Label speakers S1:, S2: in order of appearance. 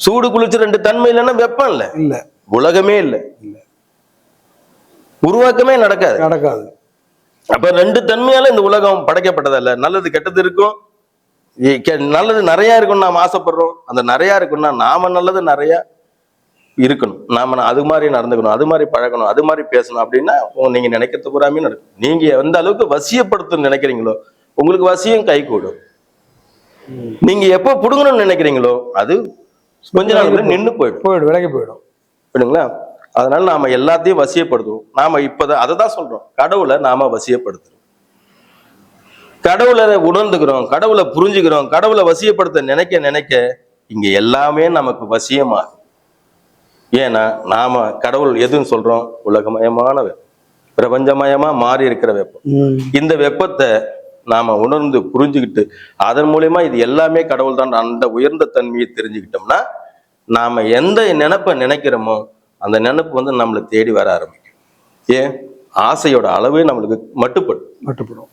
S1: சூடு குளிர்ச்சி ரெண்டு தன்மை இல்லைன்னா வெப்பம் இல்ல,
S2: இல்ல
S1: உலகமே இல்ல, உருவாக்கமே நடக்காது. அப்ப ரெண்டு தன்மையால இந்த உலகம் படைக்கப்பட்டதல்ல. நல்லது கெட்டது இருக்கும், நல்லது நிறைய இருக்கும்னு நாம ஆசைப்படுறோம். அந்த நிறைய இருக்கும்னா நாம நல்லது நிறைய இருக்கணும், நாம அது மாதிரி நடந்துக்கணும், அது மாதிரி பழகணும், அது மாதிரி பேசணும் அப்படின்னா நீங்க நினைக்கிறது பூராமே நடக்கும். நீங்க எந்த அளவுக்கு வசியப்படுத்தணும்னு நினைக்கிறீங்களோ உங்களுக்கு வசியம் கை கூடும். நீங்க எப்ப புடுங்கணும்னு நினைக்கிறீங்களோ அது கொஞ்ச நாள் நின்று போயிடும்,
S2: விலகி போயிடும்.
S1: புரியுங்களா? அதனால நாம எல்லாத்தையும் வசியப்படுத்துவோம். நாம இப்பதான் அதை தான் சொல்றோம், கடவுளை நாம வசியப்படுத்துறோம், கடவுளை உணர்ந்துக்கிறோம், கடவுளை புரிஞ்சுக்கிறோம். கடவுளை வசியப்படுத்த நினைக்க நினைக்க இங்க எல்லாமே நமக்கு வசியமாகும். ஏன்னா நாம கடவுள் எதுன்னு சொல்றோம்? உலகமயமான வெப்பம், பிரபஞ்சமயமா மாறி இருக்கிற வெப்பம். இந்த வெப்பத்தை நாம உணர்ந்து புரிஞ்சுக்கிட்டு அதன் மூலியமா இது எல்லாமே கடவுள் தான் அந்த உயர்ந்த தன்மையை தெரிஞ்சுக்கிட்டோம்னா நாம எந்த நினைப்பை நினைக்கிறோமோ அந்த நினைப்பு நம்மளை தேடி வர ஆரம்பிக்கும். ஏன்? ஆசையோட அளவே நம்மளுக்கு மட்டுப்படும்.